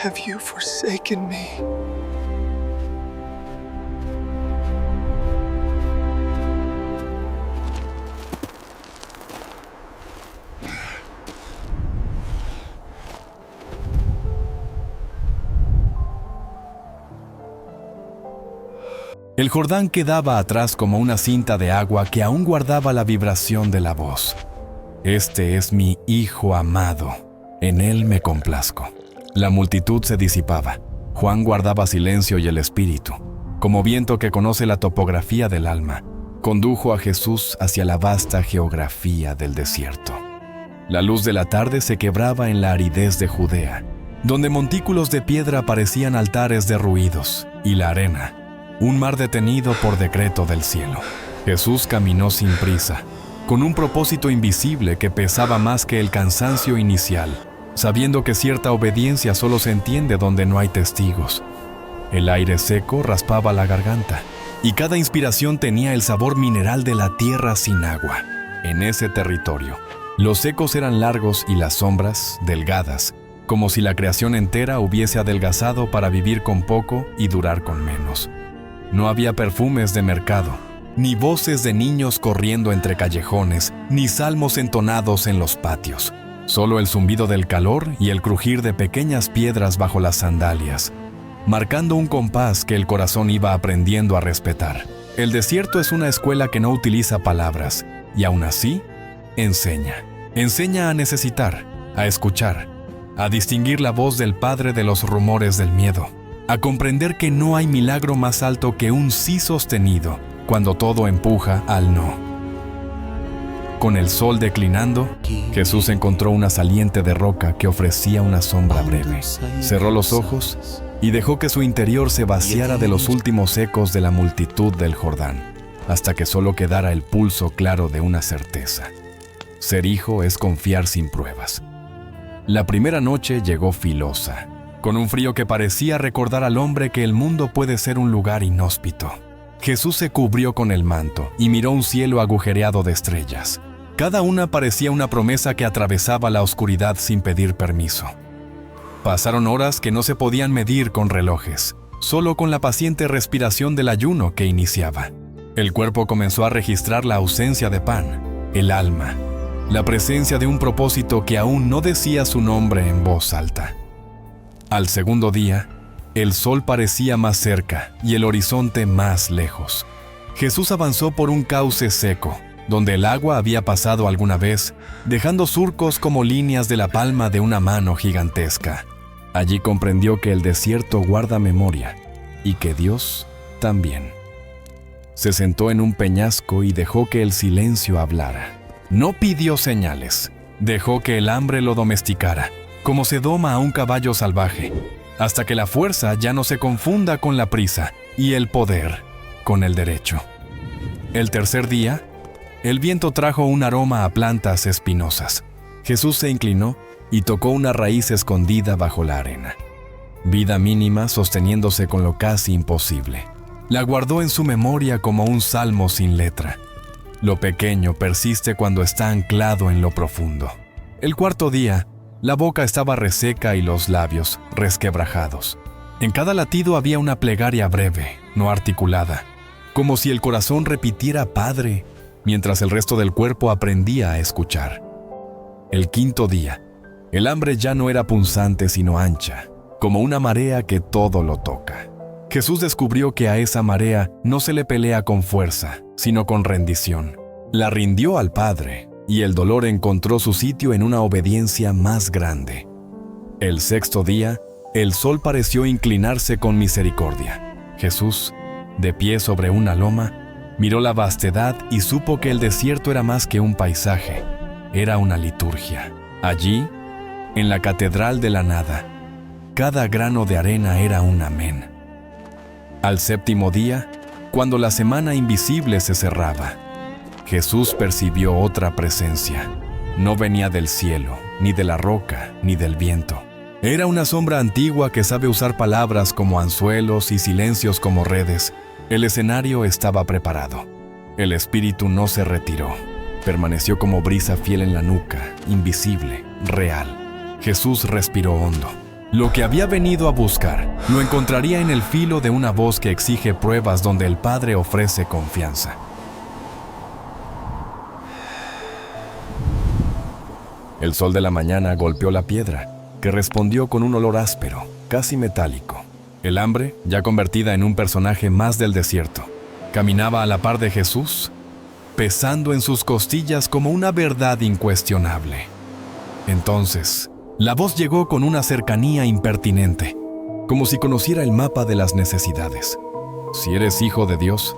have you forsaken me? El Jordán quedaba atrás como una cinta de agua que aún guardaba la vibración de la voz. Este es mi Hijo amado, en él me complazco. La multitud se disipaba. Juan guardaba silencio y el espíritu, como viento que conoce la topografía del alma, condujo a Jesús hacia la vasta geografía del desierto. La luz de la tarde se quebraba en la aridez de Judea, donde montículos de piedra parecían altares derruidos, y la arena, un mar detenido por decreto del cielo. Jesús caminó sin prisa, con un propósito invisible que pesaba más que el cansancio inicial, sabiendo que cierta obediencia solo se entiende donde no hay testigos. El aire seco raspaba la garganta, y cada inspiración tenía el sabor mineral de la tierra sin agua. En ese territorio, los ecos eran largos y las sombras delgadas, como si la creación entera hubiese adelgazado para vivir con poco y durar con menos. No había perfumes de mercado, ni voces de niños corriendo entre callejones, ni salmos entonados en los patios. Solo el zumbido del calor y el crujir de pequeñas piedras bajo las sandalias, marcando un compás que el corazón iba aprendiendo a respetar. El desierto es una escuela que no utiliza palabras, y aún así, enseña. Enseña a necesitar, a escuchar, a distinguir la voz del Padre de los rumores del miedo, a comprender que no hay milagro más alto que un sí sostenido cuando todo empuja al no. Con el sol declinando, Jesús encontró una saliente de roca que ofrecía una sombra breve. Cerró los ojos y dejó que su interior se vaciara de los últimos ecos de la multitud del Jordán, hasta que solo quedara el pulso claro de una certeza. Ser hijo es confiar sin pruebas. La primera noche llegó filosa, con un frío que parecía recordar al hombre que el mundo puede ser un lugar inhóspito. Jesús se cubrió con el manto y miró un cielo agujereado de estrellas. Cada una parecía una promesa que atravesaba la oscuridad sin pedir permiso. Pasaron horas que no se podían medir con relojes, solo con la paciente respiración del ayuno que iniciaba. El cuerpo comenzó a registrar la ausencia de pan, el alma, la presencia de un propósito que aún no decía su nombre en voz alta. Al segundo día, el sol parecía más cerca y el horizonte más lejos. Jesús avanzó por un cauce seco, donde el agua había pasado alguna vez, dejando surcos como líneas de la palma de una mano gigantesca. Allí comprendió que el desierto guarda memoria y que Dios también. Se sentó en un peñasco y dejó que el silencio hablara. No pidió señales, dejó que el hambre lo domesticara, como se doma a un caballo salvaje, hasta que la fuerza ya no se confunda con la prisa y el poder con el derecho. El tercer día, el viento trajo un aroma a plantas espinosas. Jesús se inclinó y tocó una raíz escondida bajo la arena. Vida mínima sosteniéndose con lo casi imposible. La guardó en su memoria como un salmo sin letra. Lo pequeño persiste cuando está anclado en lo profundo. El cuarto día, la boca estaba reseca y los labios resquebrajados. En cada latido había una plegaria breve, no articulada, como si el corazón repitiera Padre, mientras el resto del cuerpo aprendía a escuchar. El quinto día, el hambre ya no era punzante sino ancha, como una marea que todo lo toca. Jesús descubrió que a esa marea no se le pelea con fuerza, sino con rendición. La rindió al Padre, y el dolor encontró su sitio en una obediencia más grande. El sexto día, el sol pareció inclinarse con misericordia. Jesús, de pie sobre una loma, miró la vastedad y supo que el desierto era más que un paisaje, era una liturgia. Allí, en la catedral de la nada, cada grano de arena era un amén. Al séptimo día, cuando la semana invisible se cerraba, Jesús percibió otra presencia. No venía del cielo, ni de la roca, ni del viento. Era una sombra antigua que sabe usar palabras como anzuelos y silencios como redes. El escenario estaba preparado. El espíritu no se retiró. Permaneció como brisa fiel en la nuca, invisible, real. Jesús respiró hondo. Lo que había venido a buscar lo encontraría en el filo de una voz que exige pruebas donde el Padre ofrece confianza. El sol de la mañana golpeó la piedra, que respondió con un olor áspero, casi metálico. El hambre, ya convertida en un personaje más del desierto, caminaba a la par de Jesús, pesando en sus costillas como una verdad incuestionable. Entonces, la voz llegó con una cercanía impertinente, como si conociera el mapa de las necesidades. Si eres hijo de Dios,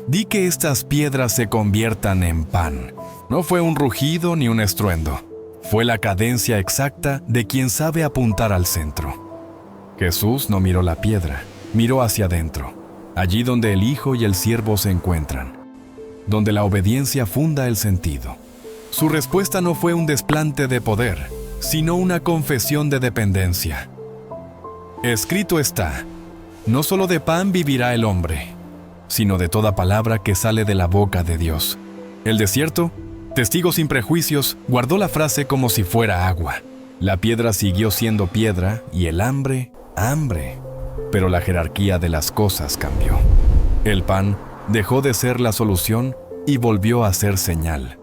di que estas piedras se conviertan en pan. No fue un rugido ni un estruendo. Fue la cadencia exacta de quien sabe apuntar al centro. Jesús no miró la piedra, miró hacia adentro, allí donde el Hijo y el Siervo se encuentran, donde la obediencia funda el sentido. Su respuesta no fue un desplante de poder, sino una confesión de dependencia. Escrito está, no solo de pan vivirá el hombre, sino de toda palabra que sale de la boca de Dios. El desierto, testigo sin prejuicios, guardó la frase como si fuera agua. La piedra siguió siendo piedra y el hambre, hambre. Pero la jerarquía de las cosas cambió. El pan dejó de ser la solución y volvió a ser señal.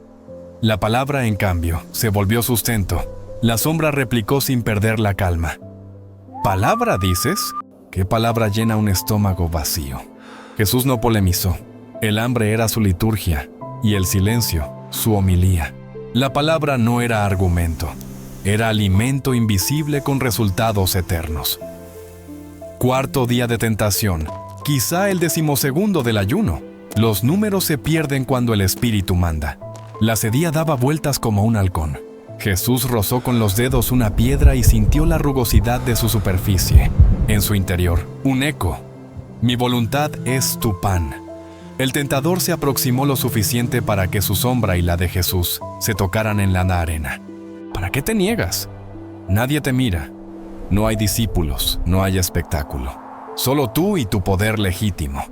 La palabra, en cambio, se volvió sustento. La sombra replicó sin perder la calma. ¿Palabra, dices? ¿Qué palabra llena un estómago vacío? Jesús no polemizó. El hambre era su liturgia y el silencio, su homilía. La palabra no era argumento, era alimento invisible con resultados eternos. Cuarto día de tentación, quizá el 12º del ayuno. Los números se pierden cuando el Espíritu manda. La sedía daba vueltas como un halcón. Jesús rozó con los dedos una piedra y sintió la rugosidad de su superficie. En su interior, un eco. Mi voluntad es tu pan. El tentador se aproximó lo suficiente para que su sombra y la de Jesús se tocaran en la arena. ¿Para qué te niegas? Nadie te mira. No hay discípulos, no hay espectáculo. Solo tú y tu poder legítimo.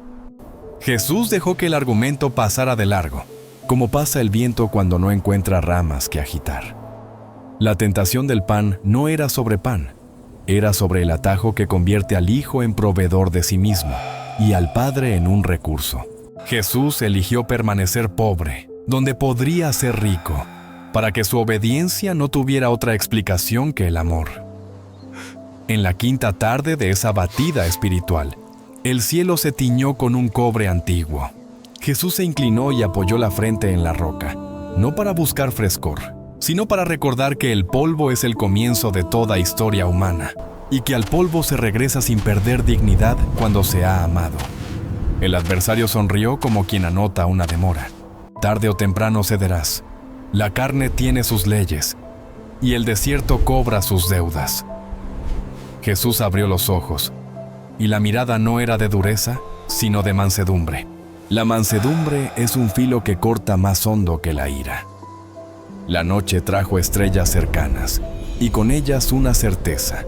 Jesús dejó que el argumento pasara de largo, como pasa el viento cuando no encuentra ramas que agitar. La tentación del pan no era sobre pan, era sobre el atajo que convierte al Hijo en proveedor de sí mismo y al Padre en un recurso. Jesús eligió permanecer pobre, donde podría ser rico, para que su obediencia no tuviera otra explicación que el amor. En la quinta tarde de esa batida espiritual, el cielo se tiñó con un cobre antiguo. Jesús se inclinó y apoyó la frente en la roca, no para buscar frescor, sino para recordar que el polvo es el comienzo de toda historia humana, y que al polvo se regresa sin perder dignidad cuando se ha amado. El adversario sonrió como quien anota una demora. Tarde o temprano cederás. La carne tiene sus leyes, y el desierto cobra sus deudas. Jesús abrió los ojos, y la mirada no era de dureza, sino de mansedumbre. La mansedumbre es un filo que corta más hondo que la ira. La noche trajo estrellas cercanas, y con ellas una certeza.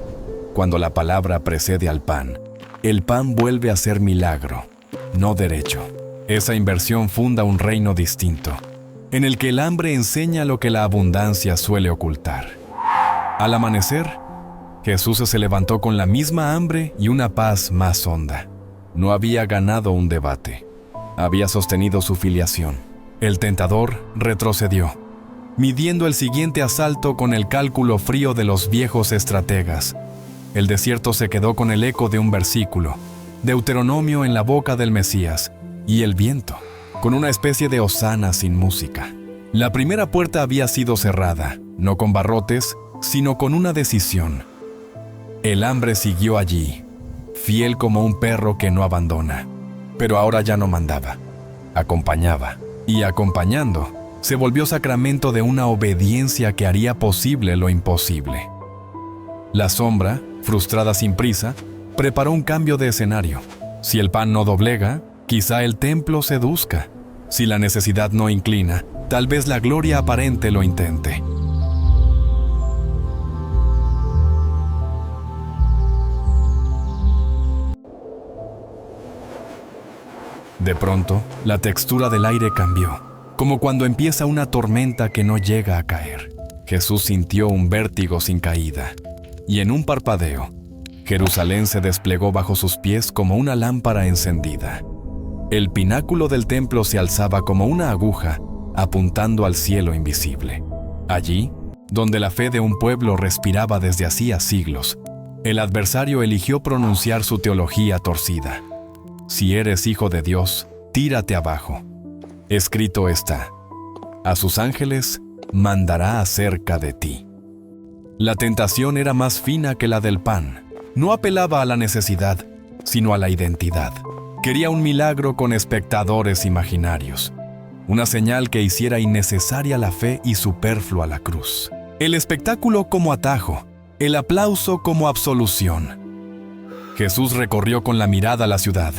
Cuando la palabra precede al pan, el pan vuelve a ser milagro, no derecho. Esa inversión funda un reino distinto, en el que el hambre enseña lo que la abundancia suele ocultar. Al amanecer, Jesús se levantó con la misma hambre y una paz más honda. No había ganado un debate, había sostenido su filiación. El tentador retrocedió, midiendo el siguiente asalto con el cálculo frío de los viejos estrategas. El desierto se quedó con el eco de un versículo, Deuteronomio en la boca del Mesías, y el viento, con una especie de hosana sin música. La primera puerta había sido cerrada, no con barrotes, sino con una decisión. El hambre siguió allí, fiel como un perro que no abandona. Pero ahora ya no mandaba, acompañaba, y acompañando, se volvió sacramento de una obediencia que haría posible lo imposible. La sombra, frustrada sin prisa, preparó un cambio de escenario. Si el pan no doblega, quizá el templo seduzca. Si la necesidad no inclina, tal vez la gloria aparente lo intente. De pronto, la textura del aire cambió, como cuando empieza una tormenta que no llega a caer. Jesús sintió un vértigo sin caída, y en un parpadeo, Jerusalén se desplegó bajo sus pies como una lámpara encendida. El pináculo del templo se alzaba como una aguja, apuntando al cielo invisible. Allí, donde la fe de un pueblo respiraba desde hacía siglos, el adversario eligió pronunciar su teología torcida. Si eres hijo de Dios, tírate abajo. Escrito está: a sus ángeles mandará acerca de ti. La tentación era más fina que la del pan. No apelaba a la necesidad, sino a la identidad. Quería un milagro con espectadores imaginarios, una señal que hiciera innecesaria la fe y superflua la cruz. El espectáculo como atajo, el aplauso como absolución. Jesús recorrió con la mirada la ciudad.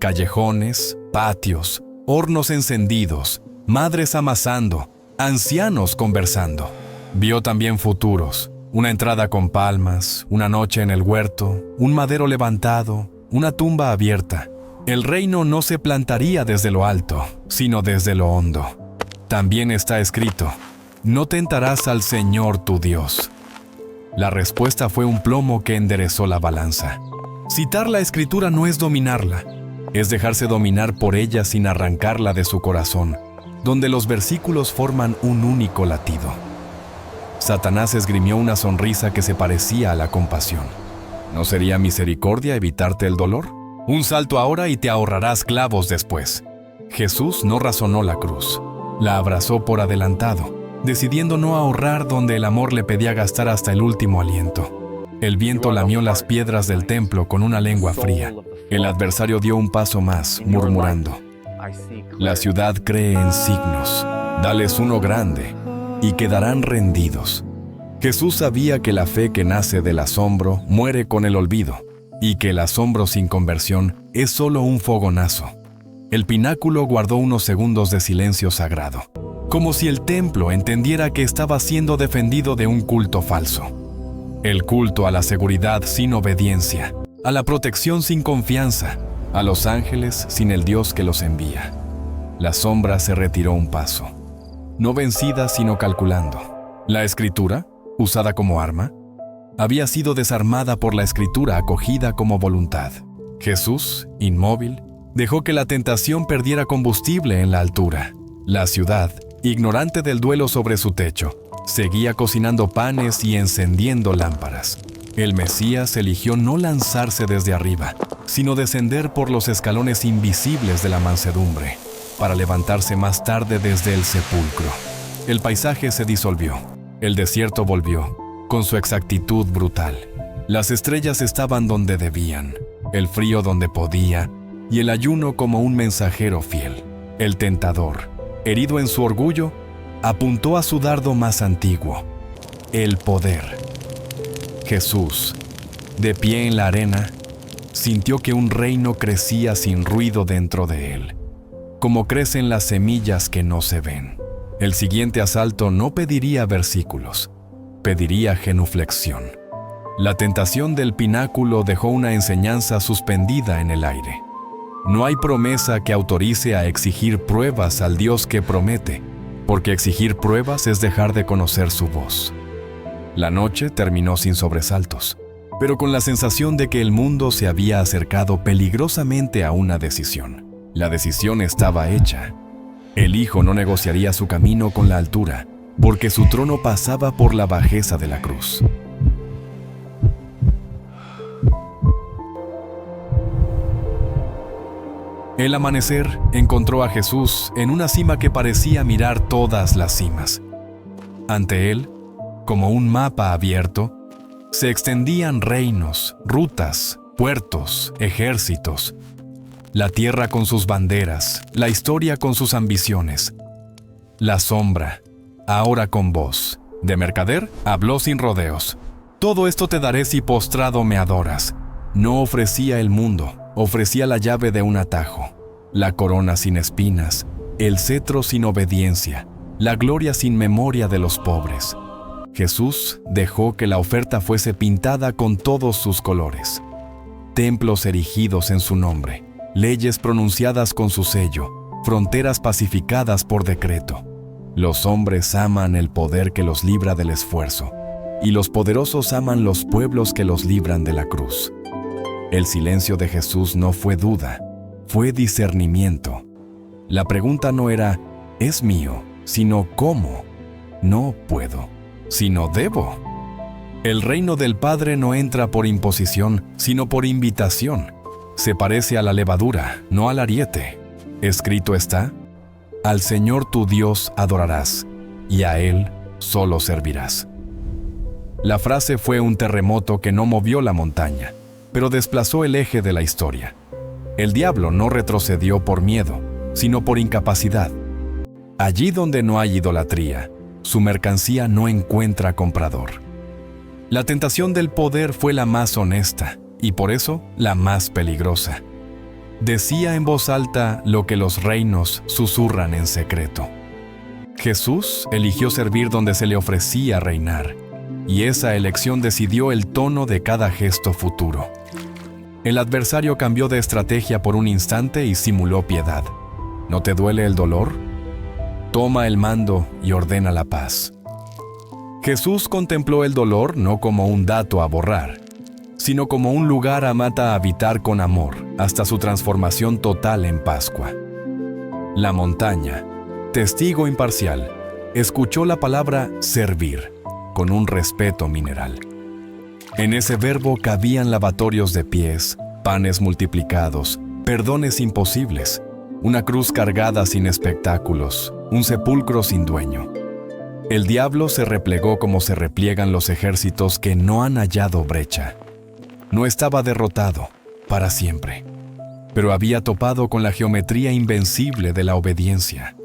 Callejones, patios, hornos encendidos, madres amasando, ancianos conversando. Vio también futuros, una entrada con palmas, una noche en el huerto, un madero levantado, una tumba abierta. El reino no se plantaría desde lo alto, sino desde lo hondo. También está escrito: no tentarás al Señor tu Dios. La respuesta fue un plomo que enderezó la balanza. Citar la Escritura no es dominarla, es dejarse dominar por ella sin arrancarla de su corazón, donde los versículos forman un único latido. Satanás esgrimió una sonrisa que se parecía a la compasión. ¿No sería misericordia evitarte el dolor? Un salto ahora y te ahorrarás clavos después. Jesús no razonó la cruz, la abrazó por adelantado, decidiendo no ahorrar donde el amor le pedía gastar hasta el último aliento. El viento lamió las piedras del templo con una lengua fría. El adversario dio un paso más, murmurando: la ciudad cree en signos, dales uno grande, y quedarán rendidos. Jesús sabía que la fe que nace del asombro muere con el olvido, y que el asombro sin conversión es solo un fogonazo. El pináculo guardó unos segundos de silencio sagrado, como si el templo entendiera que estaba siendo defendido de un culto falso. El culto a la seguridad sin obediencia, a la protección sin confianza, a los ángeles sin el Dios que los envía. La sombra se retiró un paso, no vencida sino calculando. La Escritura, usada como arma, había sido desarmada por la Escritura acogida como voluntad. Jesús, inmóvil, dejó que la tentación perdiera combustible en la altura. La ciudad, ignorante del duelo sobre su techo, seguía cocinando panes y encendiendo lámparas. El Mesías eligió no lanzarse desde arriba, sino descender por los escalones invisibles de la mansedumbre, para levantarse más tarde desde el sepulcro. El paisaje se disolvió. El desierto volvió, con su exactitud brutal. Las estrellas estaban donde debían, el frío donde podía, y el ayuno como un mensajero fiel. El tentador, herido en su orgullo, apuntó a su dardo más antiguo, el poder. Jesús, de pie en la arena, sintió que un reino crecía sin ruido dentro de él, como crecen las semillas que no se ven. El siguiente asalto no pediría versículos, pediría genuflexión. La tentación del pináculo dejó una enseñanza suspendida en el aire. No hay promesa que autorice a exigir pruebas al Dios que promete, porque exigir pruebas es dejar de conocer su voz. La noche terminó sin sobresaltos, pero con la sensación de que el mundo se había acercado peligrosamente a una decisión. La decisión estaba hecha. El Hijo no negociaría su camino con la altura, porque su trono pasaba por la bajeza de la cruz. El amanecer encontró a Jesús en una cima que parecía mirar todas las cimas. Ante él, como un mapa abierto, se extendían reinos, rutas, puertos, ejércitos. La tierra con sus banderas, la historia con sus ambiciones. La sombra, ahora con voz, de mercader, habló sin rodeos. Todo esto te daré si postrado me adoras. No ofrecía el mundo, ofrecía la llave de un atajo, la corona sin espinas, el cetro sin obediencia, la gloria sin memoria de los pobres. Jesús dejó que la oferta fuese pintada con todos sus colores. Templos erigidos en su nombre, leyes pronunciadas con su sello, fronteras pacificadas por decreto. Los hombres aman el poder que los libra del esfuerzo. y los poderosos aman los pueblos que los libran de la cruz. El silencio de Jesús no fue duda, fue discernimiento. La pregunta no era, ¿es mío?, sino ¿cómo? No puedo, sino debo. El reino del Padre no entra por imposición, sino por invitación. Se parece a la levadura, no al ariete. Escrito está, al Señor tu Dios adorarás, y a Él solo servirás. La frase fue un terremoto que no movió la montaña, pero desplazó el eje de la historia. El diablo no retrocedió por miedo, sino por incapacidad. Allí donde no hay idolatría, su mercancía no encuentra comprador. La tentación del poder fue la más honesta, y por eso la más peligrosa. Decía en voz alta lo que los reinos susurran en secreto. Jesús eligió servir donde se le ofrecía reinar, y esa elección decidió el tono de cada gesto futuro. El adversario cambió de estrategia por un instante y simuló piedad. ¿No te duele el dolor? Toma el mando y ordena la paz. Jesús contempló el dolor no como un dato a borrar, sino como un lugar a habitar con amor hasta su transformación total en Pascua. La montaña, testigo imparcial, escuchó la palabra servir con un respeto mineral. En ese verbo cabían lavatorios de pies, panes multiplicados, perdones imposibles, una cruz cargada sin espectáculos, un sepulcro sin dueño. El diablo se replegó como se repliegan los ejércitos que no han hallado brecha. No estaba derrotado, para siempre, pero había topado con la geometría invencible de la obediencia.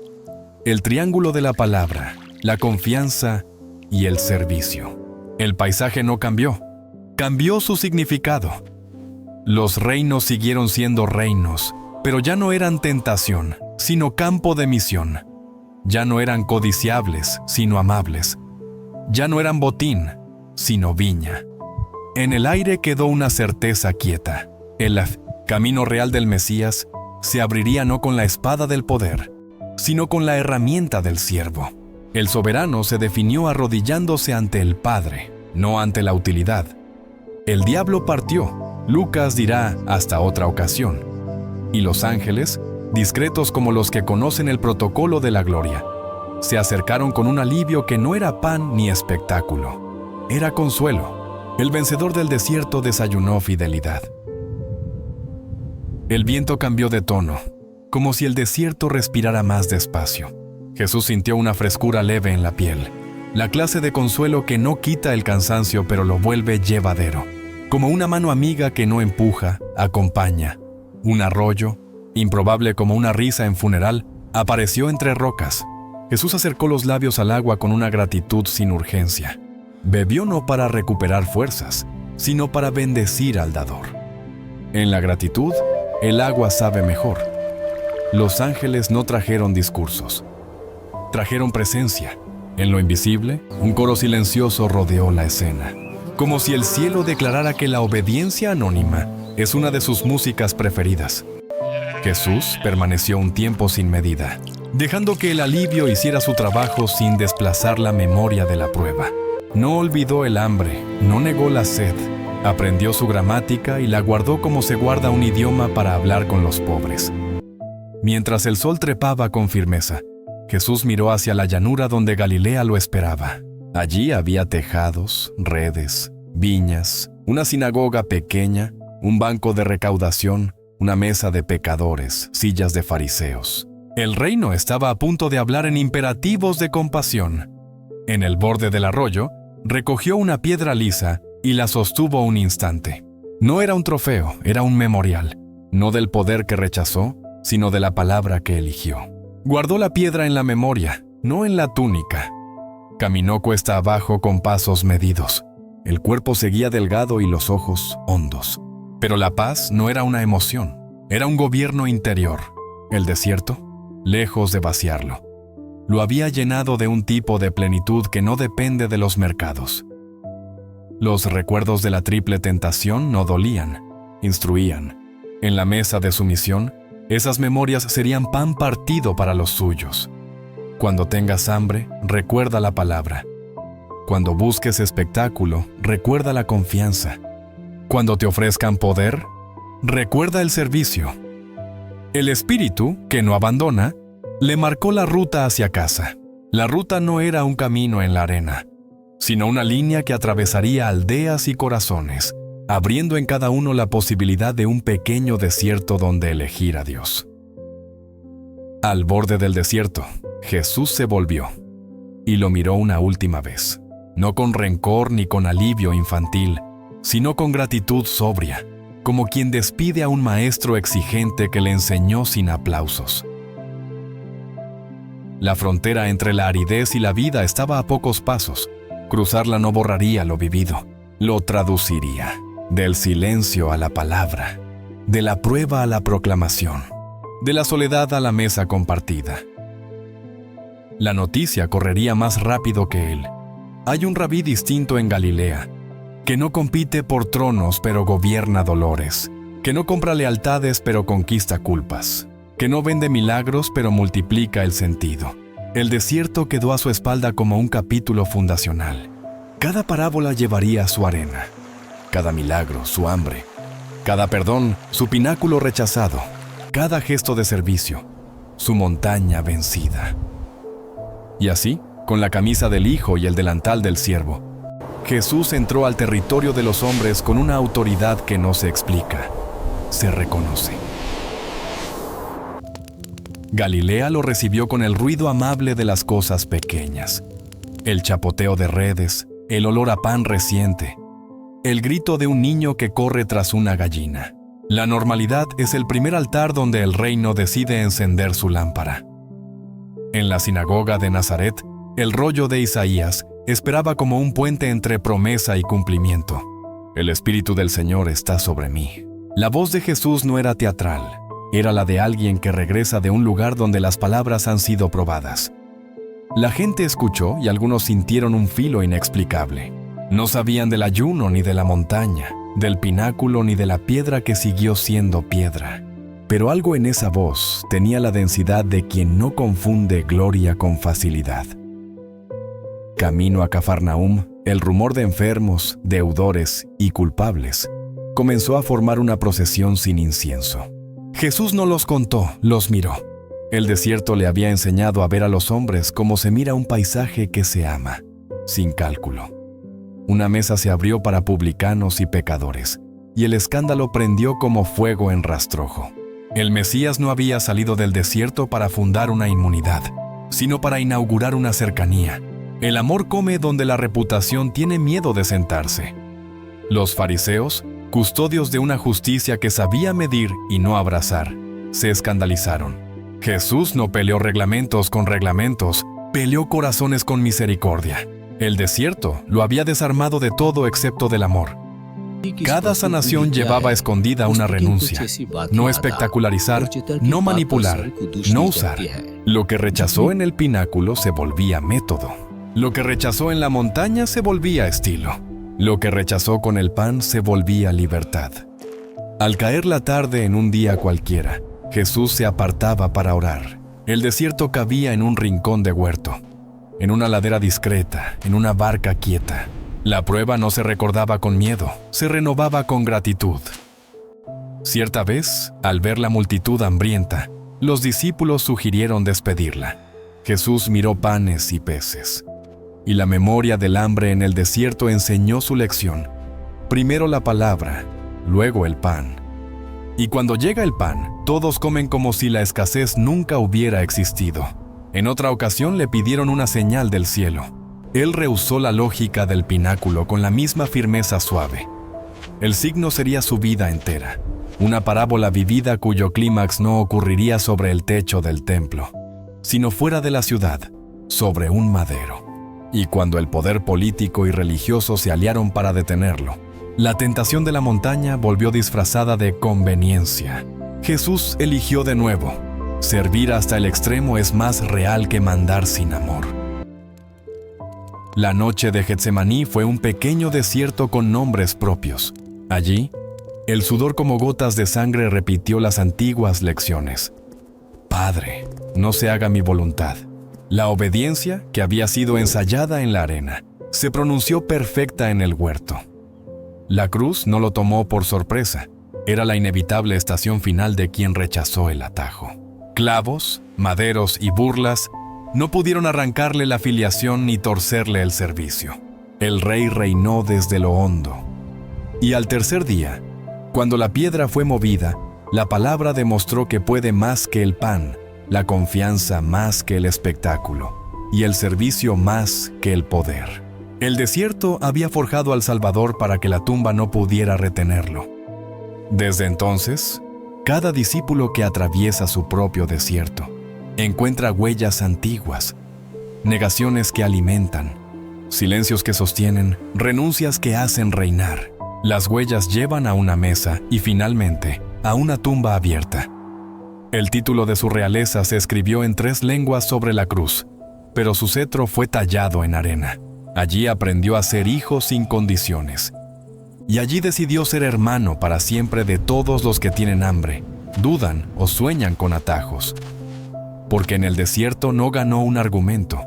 El triángulo de la palabra, la confianza y el servicio. El paisaje no cambió, cambió su significado. Los reinos siguieron siendo reinos, pero ya no eran tentación, sino campo de misión. Ya no eran codiciables, sino amables. Ya no eran botín, sino viña. En el aire quedó una certeza quieta. El camino real del Mesías se abriría no con la espada del poder, sino con la herramienta del siervo. El soberano se definió arrodillándose ante el Padre, no ante la utilidad. El diablo partió, Lucas dirá hasta otra ocasión. Y los ángeles, discretos como los que conocen el protocolo de la gloria, se acercaron con un alivio que no era pan ni espectáculo, era consuelo. El vencedor del desierto desayunó fidelidad. El viento cambió de tono, como si el desierto respirara más despacio. Jesús sintió una frescura leve en la piel, la clase de consuelo que no quita el cansancio pero lo vuelve llevadero, como una mano amiga que no empuja, acompaña. Un arroyo, improbable como una risa en funeral, apareció entre rocas. Jesús acercó los labios al agua con una gratitud sin urgencia. Bebió no para recuperar fuerzas, sino para bendecir al dador. En la gratitud, el agua sabe mejor. Los ángeles no trajeron discursos, trajeron presencia. En lo invisible, un coro silencioso rodeó la escena, como si el cielo declarara que la obediencia anónima es una de sus músicas preferidas. Jesús permaneció un tiempo sin medida, dejando que el alivio hiciera su trabajo sin desplazar la memoria de la prueba. No olvidó el hambre, no negó la sed, aprendió su gramática y la guardó como se guarda un idioma para hablar con los pobres. Mientras el sol trepaba con firmeza, Jesús miró hacia la llanura donde Galilea lo esperaba. Allí había tejados, redes, viñas, una sinagoga pequeña, un banco de recaudación, una mesa de pecadores, sillas de fariseos. El reino estaba a punto de hablar en imperativos de compasión. En el borde del arroyo, recogió una piedra lisa y la sostuvo un instante. No era un trofeo, era un memorial, no del poder que rechazó, sino de la palabra que eligió. Guardó la piedra en la memoria, no en la túnica. Caminó cuesta abajo con pasos medidos. El cuerpo seguía delgado y los ojos hondos. Pero la paz no era una emoción, era un gobierno interior. El desierto, lejos de vaciarlo, lo había llenado de un tipo de plenitud que no depende de los mercados. Los recuerdos de la triple tentación no dolían, instruían. En la mesa de sumisión, esas memorias serían pan partido para los suyos. Cuando tengas hambre, recuerda la palabra. Cuando busques espectáculo, recuerda la confianza. Cuando te ofrezcan poder, recuerda el servicio. El espíritu, que no abandona, le marcó la ruta hacia casa. La ruta no era un camino en la arena, sino una línea que atravesaría aldeas y corazones, abriendo en cada uno la posibilidad de un pequeño desierto donde elegir a Dios. Al borde del desierto, Jesús se volvió y lo miró una última vez, no con rencor ni con alivio infantil, sino con gratitud sobria, como quien despide a un maestro exigente que le enseñó sin aplausos. La frontera entre la aridez y la vida estaba a pocos pasos. Cruzarla no borraría lo vivido, lo traduciría, del silencio a la palabra, de la prueba a la proclamación, de la soledad a la mesa compartida. La noticia correría más rápido que él. Hay un rabí distinto en Galilea, que no compite por tronos pero gobierna dolores, que no compra lealtades pero conquista culpas, que no vende milagros pero multiplica el sentido. El desierto quedó a su espalda como un capítulo fundacional. Cada parábola llevaría su arena, cada milagro su hambre, cada perdón su pináculo rechazado, cada gesto de servicio su montaña vencida. Y así, con la camisa del hijo y el delantal del siervo, Jesús entró al territorio de los hombres con una autoridad que no se explica, se reconoce. Galilea lo recibió con el ruido amable de las cosas pequeñas, el chapoteo de redes, el olor a pan reciente, el grito de un niño que corre tras una gallina. La normalidad es el primer altar donde el reino decide encender su lámpara. En la sinagoga de Nazaret, el rollo de Isaías esperaba como un puente entre promesa y cumplimiento. El Espíritu del Señor está sobre mí. La voz de Jesús no era teatral. Era la de alguien que regresa de un lugar donde las palabras han sido probadas. La gente escuchó y algunos sintieron un filo inexplicable. No sabían del ayuno ni de la montaña, del pináculo ni de la piedra que siguió siendo piedra. Pero algo en esa voz tenía la densidad de quien no confunde gloria con facilidad. Camino a Cafarnaúm, el rumor de enfermos, deudores y culpables comenzó a formar una procesión sin incienso. Jesús no los contó, los miró. El desierto le había enseñado a ver a los hombres como se mira un paisaje que se ama, sin cálculo. Una mesa se abrió para publicanos y pecadores, y el escándalo prendió como fuego en rastrojo. El Mesías no había salido del desierto para fundar una inmunidad, sino para inaugurar una cercanía. El amor come donde la reputación tiene miedo de sentarse. Los fariseos, custodios de una justicia que sabía medir y no abrazar, se escandalizaron. Jesús no peleó reglamentos con reglamentos, peleó corazones con misericordia. El desierto lo había desarmado de todo excepto del amor. Cada sanación llevaba escondida una renuncia. No espectacularizar, no manipular, no usar. Lo que rechazó en el pináculo se volvía método. Lo que rechazó en la montaña se volvía estilo. Lo que rechazó con el pan se volvía libertad. Al caer la tarde en un día cualquiera, Jesús se apartaba para orar. El desierto cabía en un rincón de huerto, en una ladera discreta, en una barca quieta. La prueba no se recordaba con miedo, se renovaba con gratitud. Cierta vez, al ver la multitud hambrienta, los discípulos sugirieron despedirla. Jesús miró panes y peces, y la memoria del hambre en el desierto enseñó su lección. Primero la palabra, luego el pan. Y cuando llega el pan, todos comen como si la escasez nunca hubiera existido. En otra ocasión le pidieron una señal del cielo. Él rehusó la lógica del pináculo con la misma firmeza suave. El signo sería su vida entera, una parábola vivida cuyo clímax no ocurriría sobre el techo del templo, sino fuera de la ciudad, sobre un madero. Y cuando el poder político y religioso se aliaron para detenerlo, la tentación de la montaña volvió disfrazada de conveniencia. Jesús eligió de nuevo. Servir hasta el extremo es más real que mandar sin amor. La noche de Getsemaní fue un pequeño desierto con nombres propios. Allí, el sudor como gotas de sangre repitió las antiguas lecciones. Padre, no se haga mi voluntad. La obediencia, que había sido ensayada en la arena, se pronunció perfecta en el huerto. La cruz no lo tomó por sorpresa. Era la inevitable estación final de quien rechazó el atajo. Clavos, maderos y burlas no pudieron arrancarle la filiación ni torcerle el servicio. El rey reinó desde lo hondo. Y al tercer día, cuando la piedra fue movida, la palabra demostró que puede más que el pan, la confianza más que el espectáculo, y el servicio más que el poder. El desierto había forjado al Salvador para que la tumba no pudiera retenerlo. Desde entonces, cada discípulo que atraviesa su propio desierto encuentra huellas antiguas, negaciones que alimentan, silencios que sostienen, renuncias que hacen reinar. Las huellas llevan a una mesa y finalmente a una tumba abierta. El título de su realeza se escribió en 3 lenguas sobre la cruz, pero su cetro fue tallado en arena. Allí aprendió a ser hijo sin condiciones. Y allí decidió ser hermano para siempre de todos los que tienen hambre, dudan o sueñan con atajos. Porque en el desierto no ganó un argumento,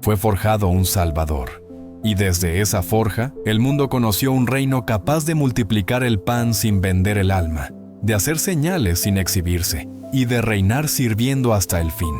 fue forjado un Salvador. Y desde esa forja, el mundo conoció un reino capaz de multiplicar el pan sin vender el alma, de hacer señales sin exhibirse, y de reinar sirviendo hasta el fin.